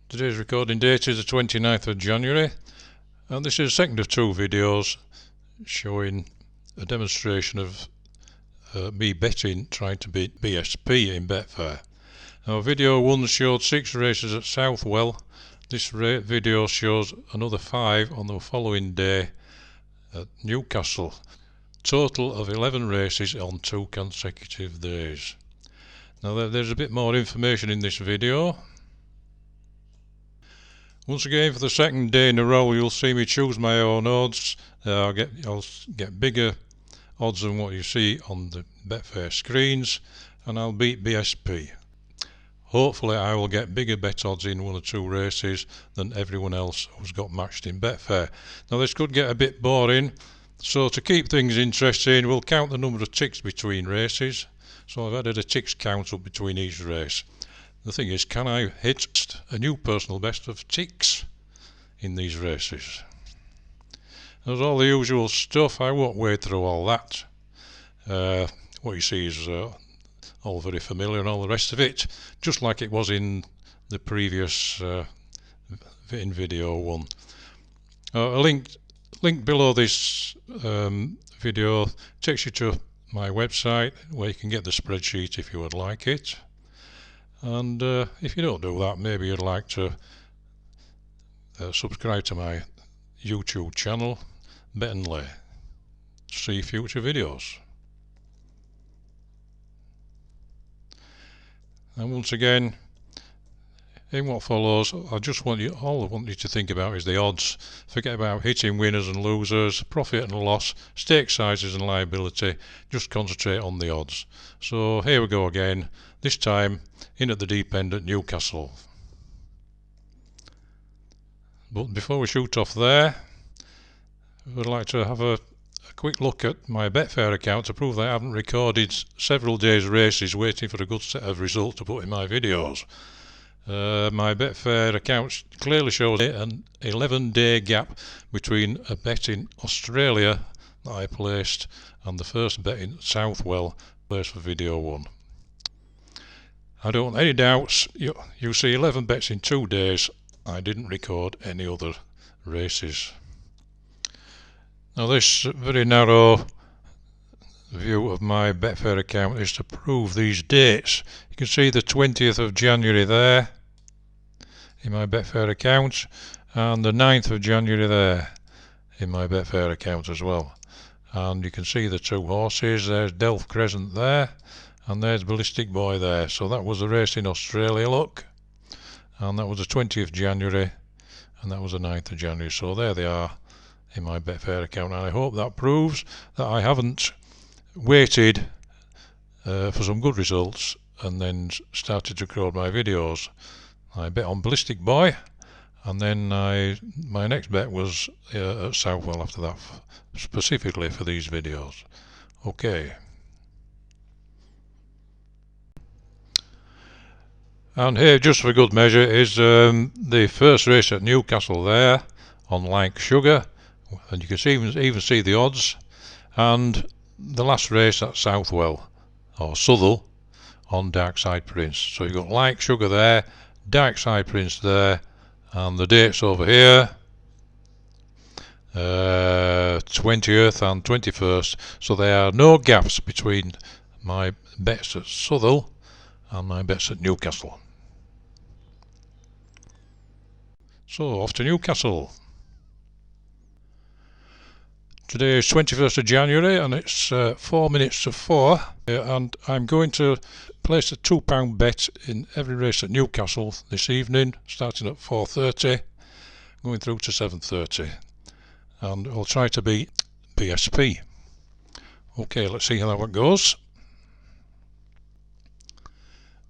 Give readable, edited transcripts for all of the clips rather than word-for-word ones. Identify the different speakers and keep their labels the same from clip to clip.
Speaker 1: Today's recording date is the 29th of January, and this is the second of two videos showing a demonstration of me betting trying to beat BSP in Betfair. Now, video 1 showed 6 races at Southwell. This video shows another 5 on the following day at Newcastle. Total of 11 races on 2 consecutive days. Now there's a bit more information in this video. Once again, for the second day in a row, you'll see me choose my own odds. I'll get bigger odds than what you see on the Betfair screens, and I'll beat BSP. Hopefully I will get bigger bet odds in 1 or 2 races than everyone else who's got matched in Betfair. Now this could get a bit boring, so to keep things interesting, we'll count the number of ticks between races. So I've added a ticks count up between each race. The thing is, can I hit a new personal best of ticks in these races? There's all the usual stuff. I won't wade through all that. What you see is all very familiar and all the rest of it, just like it was in the previous in video 1. A link below this video takes you to my website where you can get the spreadsheet if you would like it. And if you don't do that, maybe you'd like to subscribe to my YouTube channel, Bet and Lay, to see future videos. And once again, in what follows, all I want you to think about is the odds. Forget about hitting winners and losers, profit and loss, stake sizes and liability. Just concentrate on the odds. So here we go again, this time in at the deep end at Newcastle. But before we shoot off there, I would like to have a quick look at my Betfair account to prove that I haven't recorded several days' races waiting for a good set of results to put in my videos. My Betfair account clearly shows an 11-day gap between a bet in Australia that I placed and the first bet in Southwell placed for video 1. I don't have any doubts. You see 11 bets in 2 days. I didn't record any other races. Now this very narrow view of my Betfair account is to prove these dates. You can see the 20th of January there in my Betfair account, and the 9th of January there in my Betfair account as well. And you can see the 2 horses. There's Delft Crescent there, and there's Ballistic Boy there. So that was the race in Australia, look, and that was the 20th January, and that was the 9th of January. So there they are in my Betfair account, and I hope that proves that I haven't waited for some good results and then started to record my videos. I bet on Ballistic Boy, and then my next bet was at Southwell after that, specifically for these videos. Okay. And here, just for good measure, is the first race at Newcastle there on Like Sugar, and you can even see the odds, and the last race at Southwell, or Southwell, on Dark Side Prince. So you've got Like Sugar there, Dark Side Prince there, and the dates over here, 20th and 21st. So there are no gaps between my bets at Southwell and my bets at Newcastle. So off to Newcastle. Today is 21st of January and it's 4 minutes to 4, and I'm going to place a £2 bet in every race at Newcastle this evening, starting at 4:30, going through to 7:30, and I'll try to beat BSP. Okay, let's see how that goes.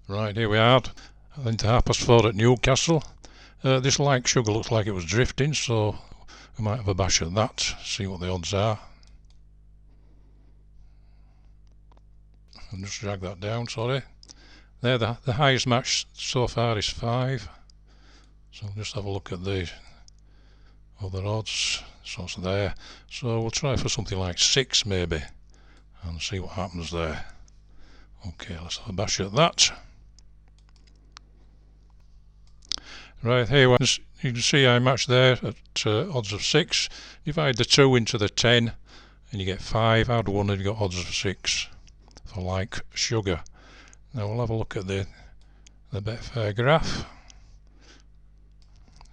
Speaker 1: Right, here we are, into 4:30 at Newcastle. This Like Sugar looks like it was drifting, so we might have a bash at that, see what the odds are. I'll just drag that down, sorry. There, the highest match so far is 5. So I'll just have a look at the other odds. So it's there. So we'll try for something like 6 maybe, and see what happens there. Okay, let's have a bash at that. Right, here you can see I matched there at odds of 6. Divide the 2 into the 10 and you get 5. Add 1 and you got odds of 6 for like sugar. Now we'll have a look at the Betfair graph.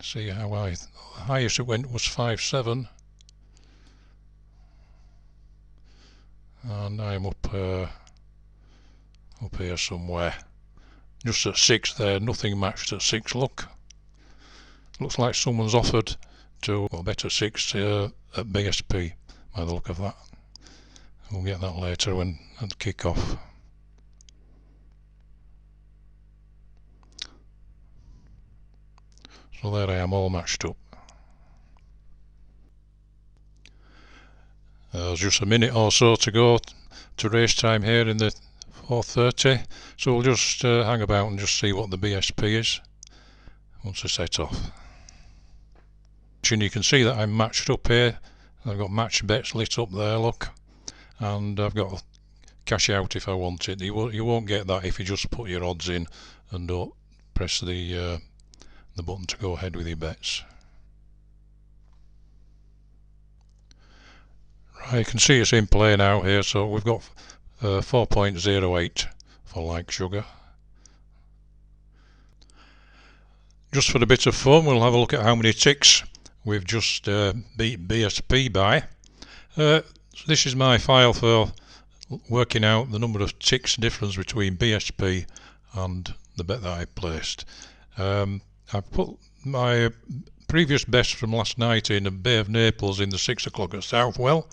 Speaker 1: See how the highest it went was 5.7, and I'm up here somewhere. Just at 6 there, nothing matched at 6. Looks like someone's offered to bet at 6 at BSP by the look of that. We'll get that later at kick off. So there I am, all matched up. There's just a minute or so to go to race time here in the 4:30, so we'll just hang about and just see what the BSP is once I set off. And you can see that I'm matched up here. I've got match bets lit up there, look, and I've got cash out if I want it. You won't get that if you just put your odds in and don't press the button to go ahead with your bets. Right, you can see it's in play now here, so we've got 4.08 for like sugar. Just for a bit of fun, we'll have a look at how many ticks we've just beat BSP by. This is my file for working out the number of ticks difference between BSP and the bet that I placed. I've put my previous best from last night in a Bay of Naples in the 6 o'clock at Southwell,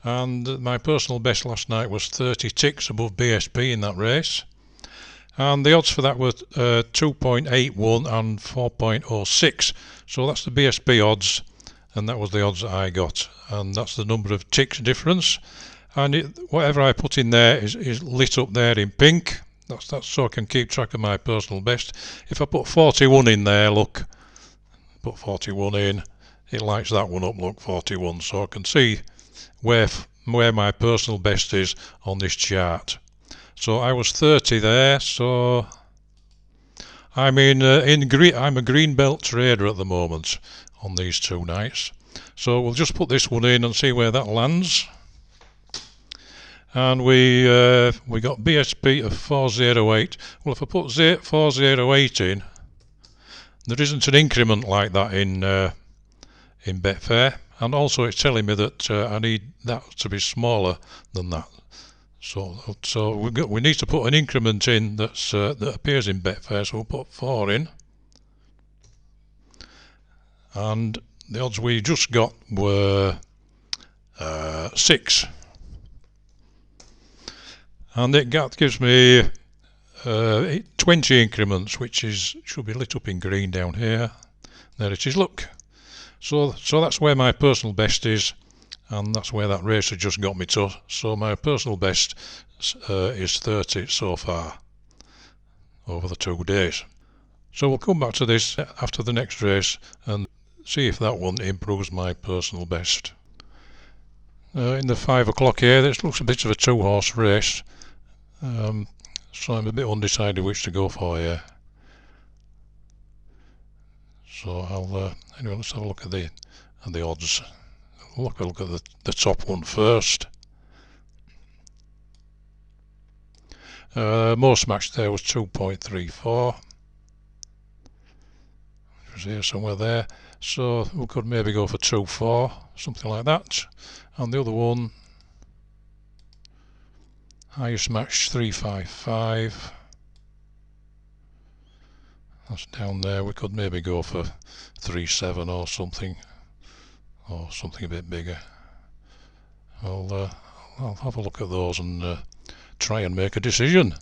Speaker 1: and my personal best last night was 30 ticks above BSP in that race, and the odds for that were 2.81 and 4.06, so that's the BSP odds, and that was the odds that I got, and that's the number of ticks difference, and whatever I put in there is lit up there in pink. That's so I can keep track of my personal best. If I put 41 in there, look, put 41 in, it lights that one up, look, 41, so I can see where my personal best is on this chart. So I was 30 there, so I'm I'm a green belt trader at the moment on these 2 nights. So we'll just put this one in and see where that lands. And we got BSP of 408. Well, if I put 408 in, there isn't an increment like that in Betfair, and also it's telling me that I need that to be smaller than that. So we need to put an increment in that appears in Betfair. So we'll put 4 in, and the odds we just got were 6. And it gives me 20 increments, which should be lit up in green down here. There it is, look. So that's where my personal best is, and that's where that race had just got me to. So my personal best is 30 so far over the 2 days. So we'll come back to this after the next race and see if that one improves my personal best. In the 5 o'clock here, this looks a bit of a 2-horse race. So I'm a bit undecided which to go for here. So anyway, let's have a look at the odds. Look at the top one first. Most matched there was 2.34. It was here somewhere there. So we could maybe go for 2.4, something like that. And the other one, highest match 3.55. That's down there. We could maybe go for 3.7 or something a bit bigger. I'll have a look at those and try and make a decision.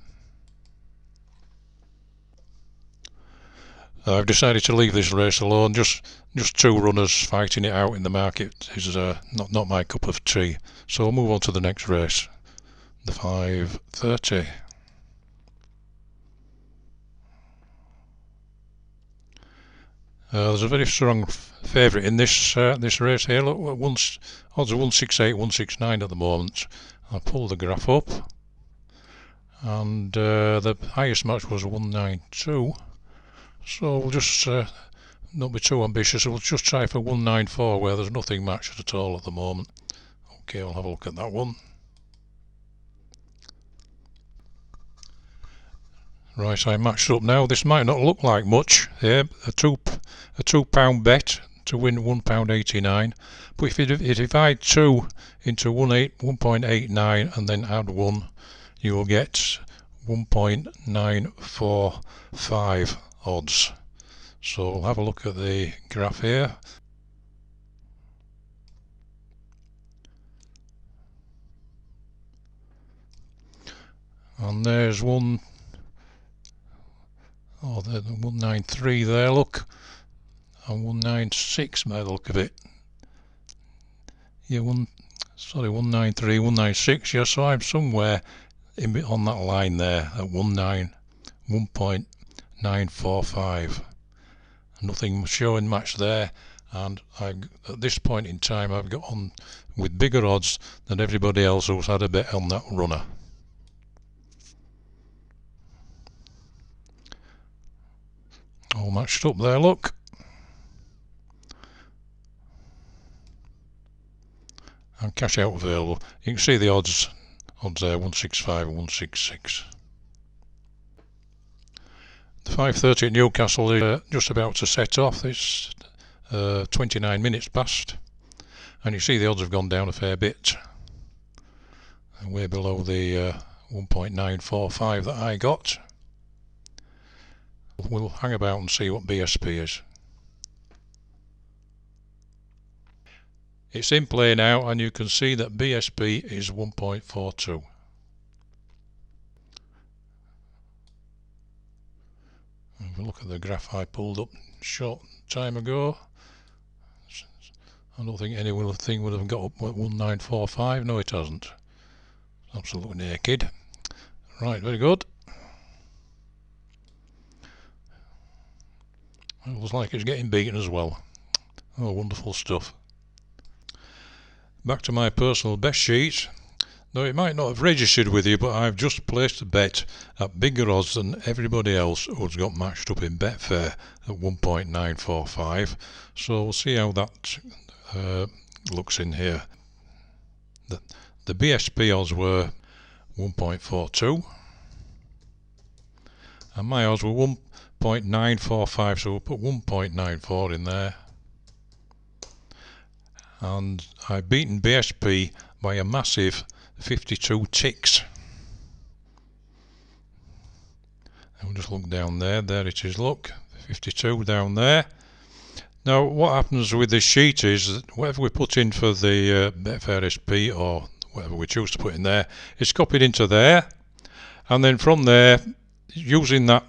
Speaker 1: I've decided to leave this race alone. Just 2 runners fighting it out in the market is not my cup of tea. So we'll move on to the next race, the 5:30. There's a very strong favourite in this race here. Look, odds are 168, 169 at the moment. I'll pull the graph up, and the highest match was 192. So we'll just not be too ambitious. We'll just try for 194 where there's nothing matched at all at the moment. Okay, we'll have a look at that one. Right, I matched up now. This might not look like much here. A £2 bet to win £1.89. But if you divide 2 into 1.89 and then add 1, you will get 1.945 odds. So we'll have a look at the graph here. And there's one. Oh, there's 193 there, look, and 196 by the look of it. Yeah, 193, 196. Yeah, so I'm somewhere on that line there at 1.945. Nothing showing match there, and at this point in time I've got on with bigger odds than everybody else who's had a bet on that runner. All matched up there, look. And cash out available. You can see the odds there, 165 and 166. The 5:30 at Newcastle is just about to set off. It's 29 minutes past, and you see the odds have gone down a fair bit. And way below the 1.945 that I got. We'll hang about and see what BSP is. It's in play now, and you can see that BSP is 1.42. If we look at the graph I pulled up a short time ago, I don't think any thing would have got up at 1945. No, it hasn't. Absolutely naked. Right, very good. It looks like it's getting beaten as well. Oh, wonderful stuff. Back to my personal best sheet. Now, it might not have registered with you, but I've just placed a bet at bigger odds than everybody else who's got matched up in Betfair at 1.945. So we'll see how that looks in here. The BSP odds were 1.42, and my odds were 1.945, so we'll put 1.94 in there. And I've beaten BSP by a massive 52 ticks. And we'll just look down there. There it is, look, 52 down there. Now, what happens with this sheet is that whatever we put in for the Betfair SP, or whatever we choose to put in there, it's copied into there, and then from there, using that,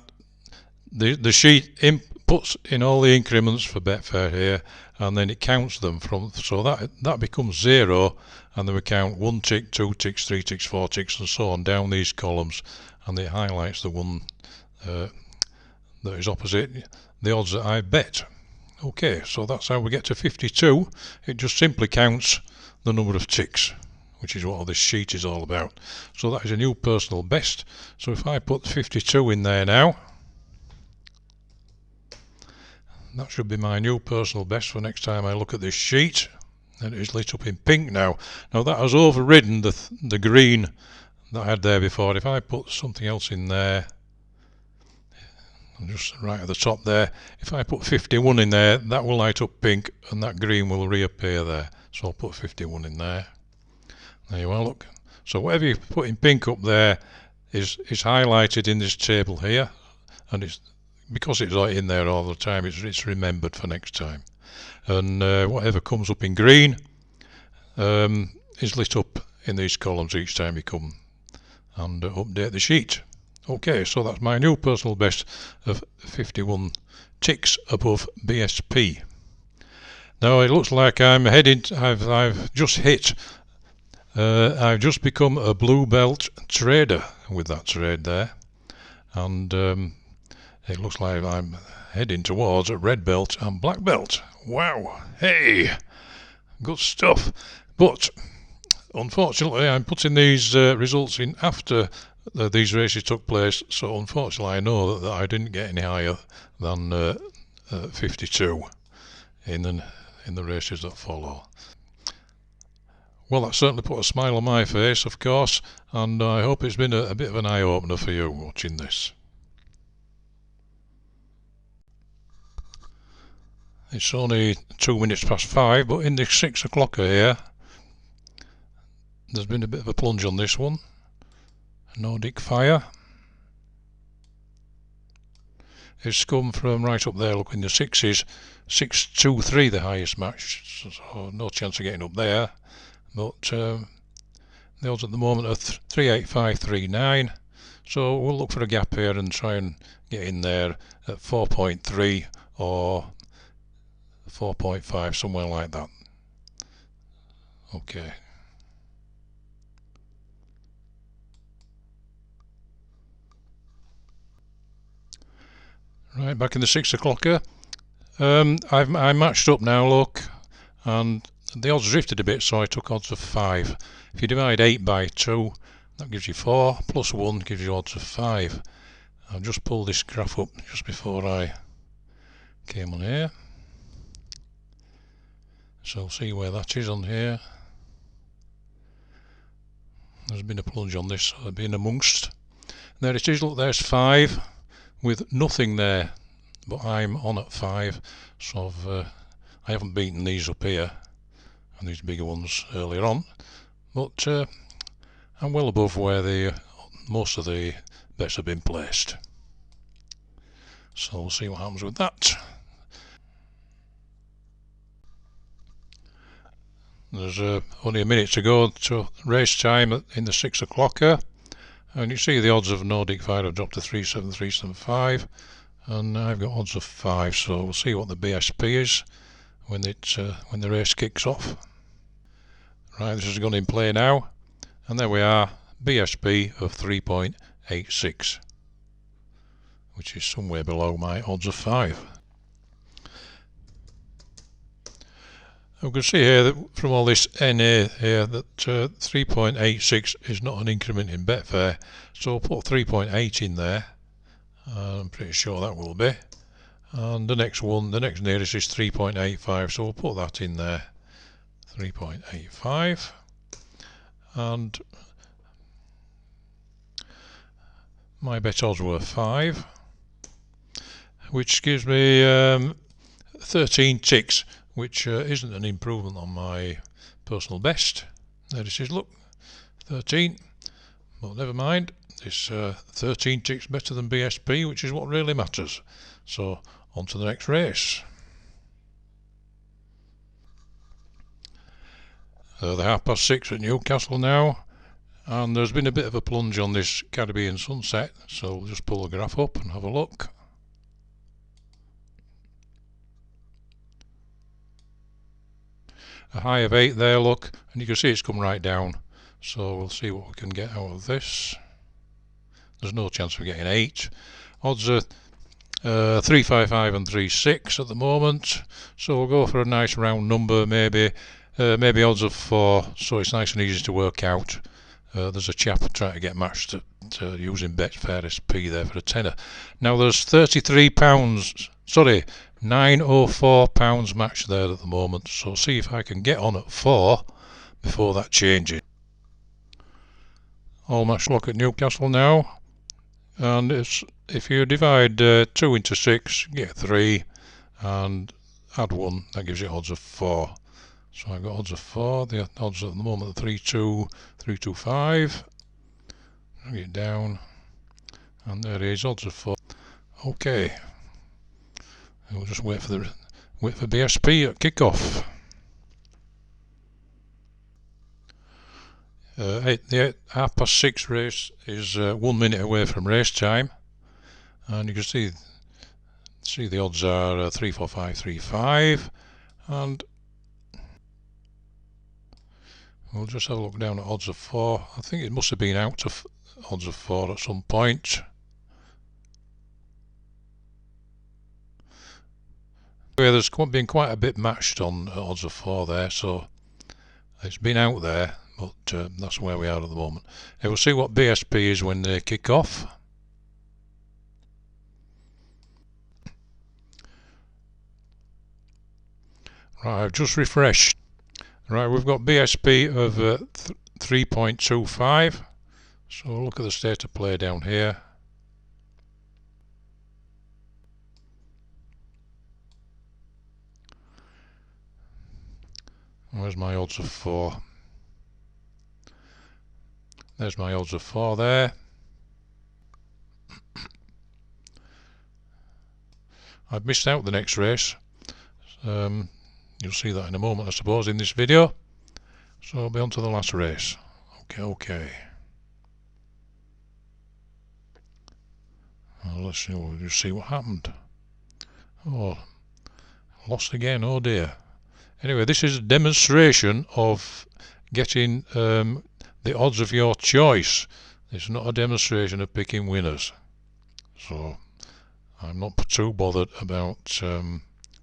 Speaker 1: the sheet puts in all the increments for Betfair here, and then it counts them from, so that becomes 0, and then we count 1 tick, 2 ticks, 3 ticks, 4 ticks, and so on down these columns, and it highlights the one that is opposite the odds that I bet. Okay, so that's how we get to 52. It just simply counts the number of ticks, which is what this sheet is all about. So that is a new personal best. So if I put 52 in there now, that should be my new personal best for next time I look at this sheet. And it is lit up in pink now. Now that has overridden the green that I had there before. If I put something else in there, just right at the top there, if I put 51 in there, that will light up pink and that green will reappear there. So I'll put 51 in there. There you are, look. So whatever you put in pink up there is highlighted in this table here, and it's because it's in there all the time, it's remembered for next time. And whatever comes up in green is lit up in these columns each time you come and update the sheet. Okay, so that's my new personal best of 51 ticks above BSP. Now it looks like I'm heading. I've just hit. I've just become a blue belt trader with that trade there, and it looks like I'm heading towards a red belt and black belt. Wow, hey, good stuff. But unfortunately, I'm putting these results in after these races took place, so unfortunately I know that I didn't get any higher than 52 in the races that follow. Well, that certainly put a smile on my face, of course, and I hope it's been a bit of an eye-opener for you watching this. It's only 2 minutes past 5, but in this 6 o'clocker here, there's been a bit of a plunge on this one. Nordic Fire. It's come from right up there, look, in the 6s. 6-2-3 the highest match, so no chance of getting up there. But the odds at the moment are 38539, so we'll look for a gap here and try and get in there at 4.3 or 4.5, somewhere like that. Okay. Right, back in the 6 o'clocker. I matched up now, look, and the odds drifted a bit, so I took odds of 5. If you divide 8 by 2, that gives you 4, plus 1 gives you odds of 5. I've just pulled this graph up just before I came on here, so we'll see where that is on here. There's been a plunge on this, so I've been amongst. There it is, look, there's 5 with nothing there, but I'm on at 5, so I haven't beaten these up here and these bigger ones earlier on, but I'm well above where most of the bets have been placed, so we'll see what happens with that. There's only a minute to go to race time in the 6 o'clocker, and you see the odds of Nordic Fire have dropped to 37375, and I've got odds of 5, so we'll see what the BSP is when the race kicks off. Right, this has gone in play now, and there we are, BSP of 3.86, which is somewhere below my odds of 5. We can see here that from all this NA here that 3.86 is not an increment in Betfair, so we'll put 3.8 in there. I'm pretty sure that will be. And the next nearest is 3.85, so we'll put that in there. 3.85. And my bet odds were 5, which gives me 13 ticks, which isn't an improvement on my personal best. There it is, look, 13, but never mind, this 13 ticks better than BSP, which is what really matters. So on to the next race. The 6:30 at Newcastle now, and there's been a bit of a plunge on this Caribbean Sunset, so we'll just pull the graph up and have a look. A high of 8 there, look, and you can see it's come right down, so we'll see what we can get out of this. There's no chance of getting 8. Odds are 355 and 36 at the moment, so we'll go for a nice round number, maybe odds of 4, so it's nice and easy to work out. There's a chap trying to get matched at using Betfair SP there for a tenner. Now there's £904 match there at the moment, so see if I can get on at 4 before that changes. All match look at Newcastle now, and if you divide 2 into 6, you get 3, and add 1, that gives you odds of 4. So I've got odds of 4, the odds at the moment are 325, bring it down, and there it is, odds of 4. Okay, we'll just wait for BSP at kick-off. The 6:30 race is 1 minute away from race time, and you can see the odds are 34535, and we'll just have a look down at odds of 4. I think it must have been out of odds of 4 at some point. There's been quite a bit matched on odds of 4 there, so it's been out there, but that's where we are at the moment. And we'll see what BSP is when they kick off. Right, I've just refreshed. Right, we've got BSP of 3.25. So we'll look at the state of play down here. Where's my odds of 4? There's my odds of 4 there. I've missed out the next race. You'll see that in a moment, I suppose, in this video. So I'll be on to the last race. Okay. Well, let's see, we'll just see what happened. Oh, lost again, oh dear. Anyway, this is a demonstration of getting the odds of your choice. It's not a demonstration of picking winners. So I'm not too bothered about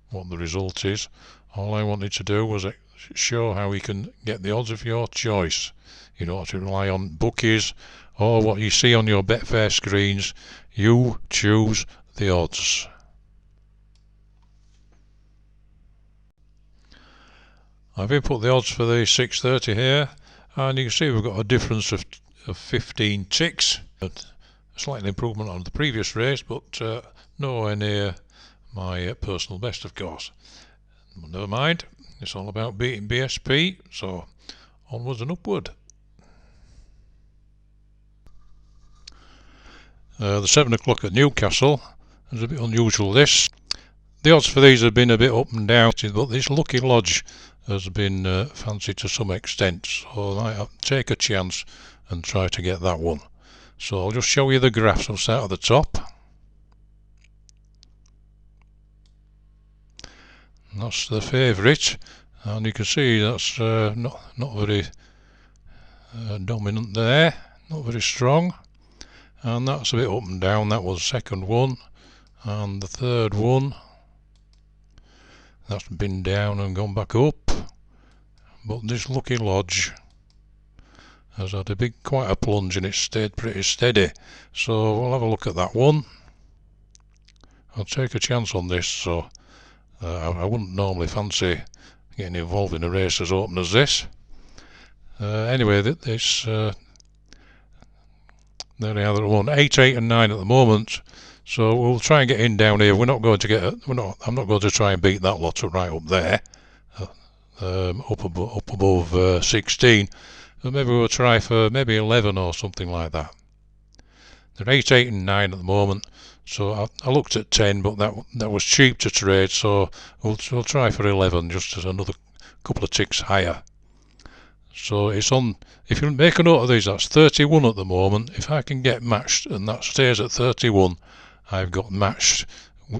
Speaker 1: what the result is. All I wanted to do was show how you can get the odds of your choice. You don't have to rely on bookies or what you see on your Betfair screens. You choose the odds. I've input the odds for the 6:30 here, and you can see we've got a difference of 15 ticks. A slight improvement on the previous race, but nowhere near my personal best, of course. But never mind, it's all about beating BSP, so onwards and upward. The 7 o'clock at Newcastle is a bit unusual, this. The odds for these have been a bit up and down, but this Lucky Lodge has been fancied to some extent, so I might take a chance and try to get that one. So I'll just show you the graphs. I'll start at the top. That's the favourite, and you can see that's not very dominant there, not very strong, and that's a bit up and down. That was the second one, and the third one, that's been down and gone back up. But this Lucky Lodge has had quite a plunge, and it's stayed pretty steady. So we'll have a look at that one. I'll take a chance on this. So I wouldn't normally fancy getting involved in a race as open as this. Anyway, this there they are. One 8, 8, and 9 at the moment. So we'll try and get in down here. I'm not going to try and beat that lot right up there, up above 16. So maybe we'll try for maybe 11 or something like that. They're 8, 8, and 9 at the moment. So I looked at 10, but that was cheap to trade. So we'll try for 11, just as another couple of ticks higher. So it's on. If you make a note of these, that's 31 at the moment. If I can get matched and that stays at 31, I've got matched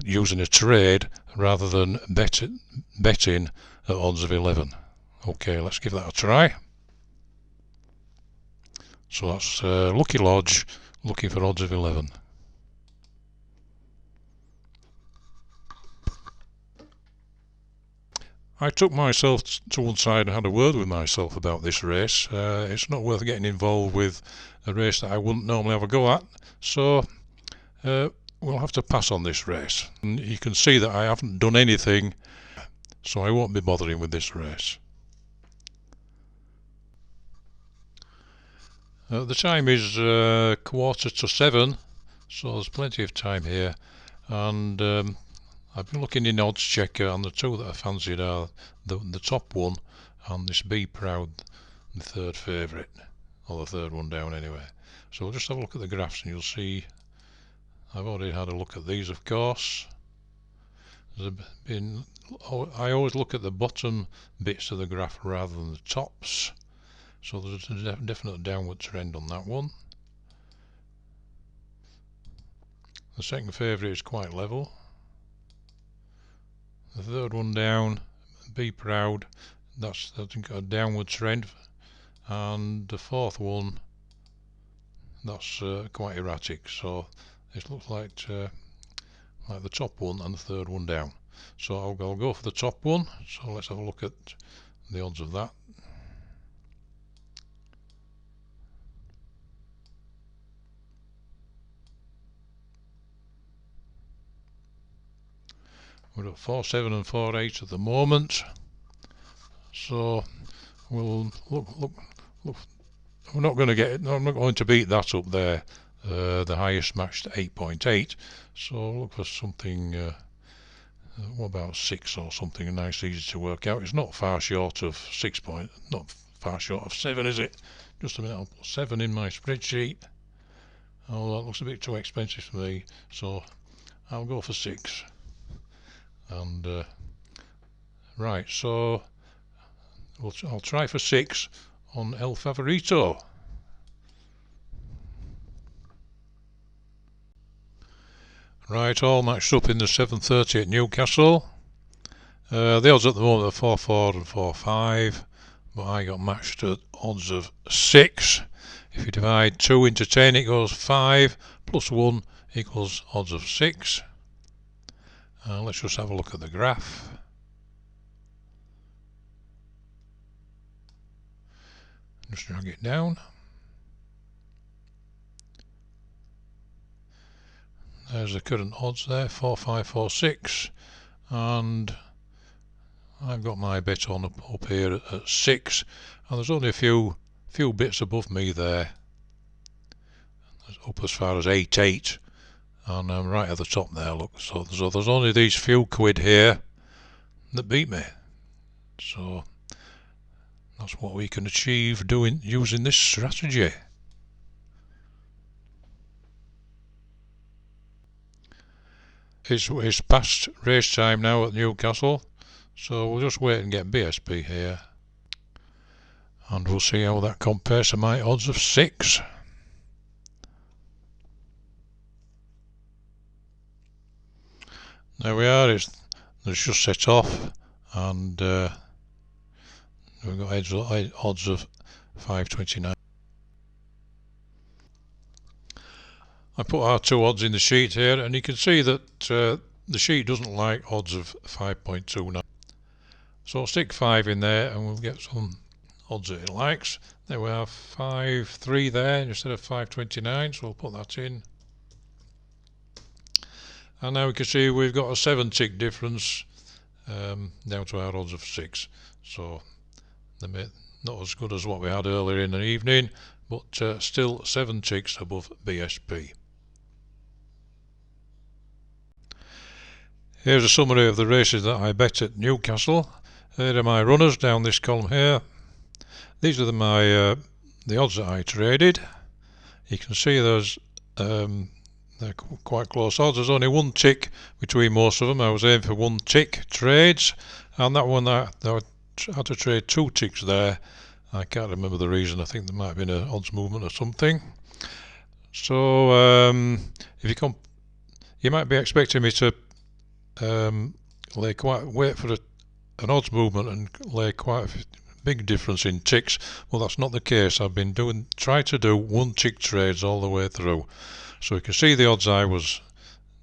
Speaker 1: using a trade rather than betting at odds of 11. Okay, let's give that a try. So that's Lucky Lodge looking for odds of 11. I took myself to one side and had a word with myself about this race. It's not worth getting involved with a race that I wouldn't normally have a go at, so we'll have to pass on this race. And you can see that I haven't done anything, so I won't be bothering with this race. The time is 6:45, so there's plenty of time here, and I've been looking in odds checker, and the two that I fancied are the top one and this Be Proud, the third favourite, or the third one down anyway. So we'll just have a look at the graphs and you'll see I've already had a look at these, of course. I always look at the bottom bits of the graph rather than the tops, so there's a definite downward trend on that one. The second favourite is quite level. The third one down, Be Proud, that's got a downward trend, and the fourth one, that's quite erratic. So it looks like the top one and the third one down. So I'll go for the top one. So let's have a look at the odds of that. We're at 4.7 and 4.8 at the moment. So we'll look. We're not going to get it. I'm not going to beat that up there. The highest matched 8.8. So look for something. What about 6 or something nice, easy to work out? It's not far short of 6 point. Not far short of 7, is it? Just a minute. I'll put 7 in my spreadsheet. Oh, that looks a bit too expensive for me. So I'll go for 6. And right. So I'll try for 6 on El Favorito. Right, all matched up in the 7.30 at Newcastle. The odds at the moment are 4.4 and 4.5, but I got matched at odds of 6. If you divide 2 into 10, it goes 5 plus 1 equals odds of 6. Let's just have a look at the graph. Just drag it down. There's the current odds there, 4.546, and I've got my bet on up here at 6, and there's only a few bits above me there. Up as far as 8.8, and I'm right at the top there. Look, so there's only these few quid here that beat me. So that's what we can achieve using this strategy. It's past race time now at Newcastle, so we'll just wait and get BSP here, and we'll see how that compares to my odds of 6. There we are. It's just set off, and we've got odds of 5.29. I put our 2 odds in the sheet here, and you can see that the sheet doesn't like odds of 5.29. So I'll stick 5 in there and we'll get some odds that it likes. There we have 5.3 there instead of 5.29, so we'll put that in. And now we can see we've got a 7 tick difference down to our odds of 6. So they're not as good as what we had earlier in the evening, but still 7 ticks above BSP. Here's a summary of the races that I bet at Newcastle. Here are my runners down this column here. These are the odds that I traded. You can see they're quite close odds. There's only 1 tick between most of them. I was aiming for 1 tick trades, and that one I had to trade 2 ticks there. I can't remember the reason. I think there might have been an odds movement or something. So if you might be expecting me to wait for an odds movement and lay quite a big difference in ticks. Well, that's not the case. I've been trying to do 1 tick trades all the way through. So you can see the odds I was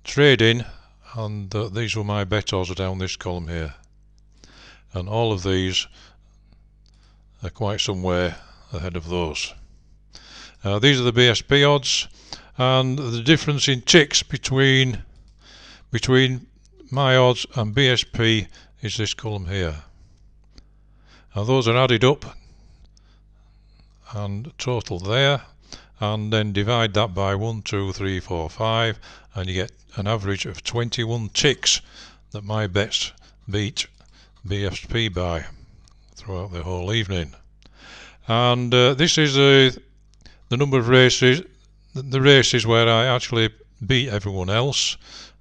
Speaker 1: trading, and these were my bet odds down this column here. And all of these are quite some way ahead of those. These are the BSP odds, and the difference in ticks between my odds and BSP is this column here. Now those are added up and total there, and then divide that by 1, 2, 3, 4, 5, and you get an average of 21 ticks that my bets beat BSP by throughout the whole evening. And this is the number of races, the races where I actually beat everyone else,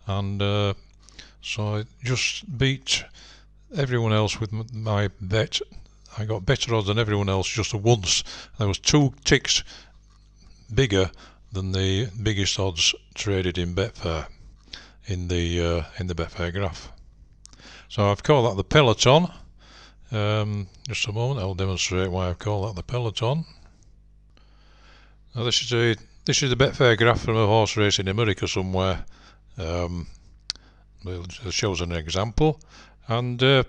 Speaker 1: and so I just beat everyone else with my bet. I got better odds than everyone else just once. There was 2 ticks bigger than the biggest odds traded in Betfair in the Betfair graph. So I've called that the Peloton. Just a moment, I'll demonstrate why I've called that the Peloton. Now this is the Betfair graph from a horse race in America somewhere. It shows an example, and you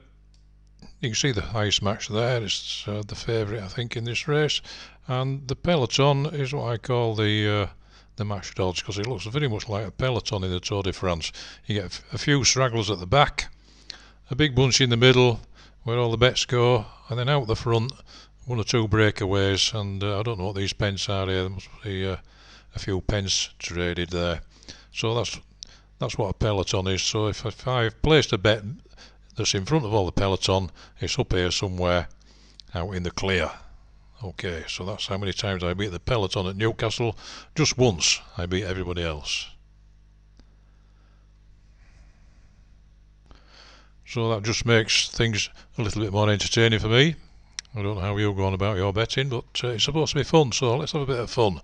Speaker 1: can see the highest match there. It's the favourite, I think, in this race, and the Peloton is what I call the the matched odds, because it looks very much like a Peloton in the Tour de France. You get a few stragglers at the back, a big bunch in the middle where all the bets go, and then out the front one or two breakaways. And I don't know what these pence are here. There must be a few pence traded there. So that's what a Peloton is. So if I've placed a bet that's in front of all the Peloton, it's up here somewhere out in the clear. Okay, so that's how many times I beat the Peloton at Newcastle. Just once I beat everybody else. So that just makes things a little bit more entertaining for me. I don't know how you're going about your betting, but it's supposed to be fun, so let's have a bit of fun.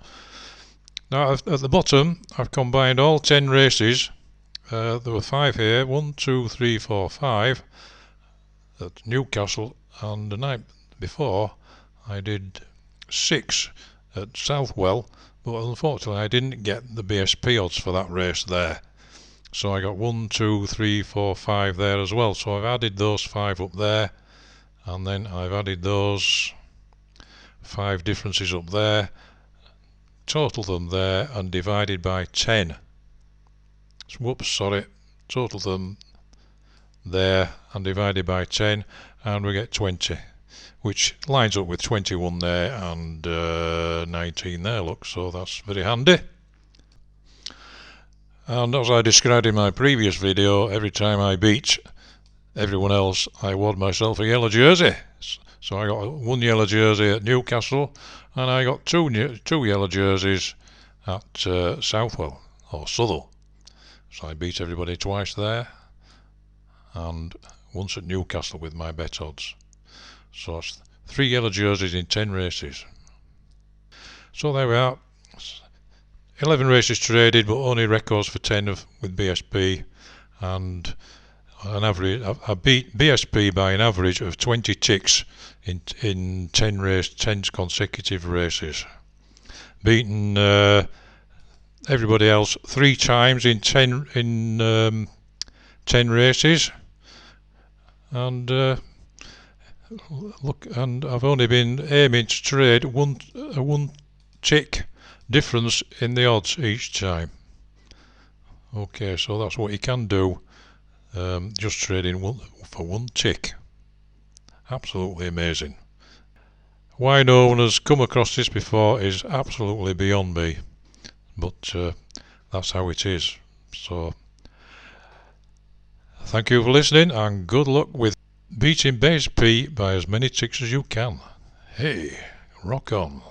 Speaker 1: Now at the bottom I've combined all 10 races. There were 5 here, 1, 2, 3, 4, 5 at Newcastle, and the night before I did 6 at Southwell, but unfortunately I didn't get the BSP odds for that race there. So I got 1, 2, 3, 4, 5 there as well. So I've added those 5 up there, and then I've added those 5 differences up there, totaled them there, and divided by 10. Whoops, sorry, totaled them there and divided by 10, and we get 20. Which lines up with 21 there and 19 there, look, so that's very handy. And as I described in my previous video, every time I beat everyone else I award myself a yellow jersey. So I got 1 yellow jersey at Newcastle, and I got two yellow jerseys at Southwell, or Southwell. So I beat everybody twice there, and once at Newcastle with my bet odds. So that's 3 yellow jerseys in 10 races. So there we are. 11 races traded, but only records for 10 with BSP, and an average. I beat BSP by an average of 20 ticks in 10 consecutive races. Beaten everybody else 3 times in 10 races, and look, and I've only been aiming to trade a 1 tick difference in the odds each time. Okay, so that's what you can do, just trading for 1 tick. Absolutely amazing. Why no one has come across this before is absolutely beyond me, but that's how it is. So thank you for listening, and good luck with beating BSP by as many ticks as you can. Hey, rock on.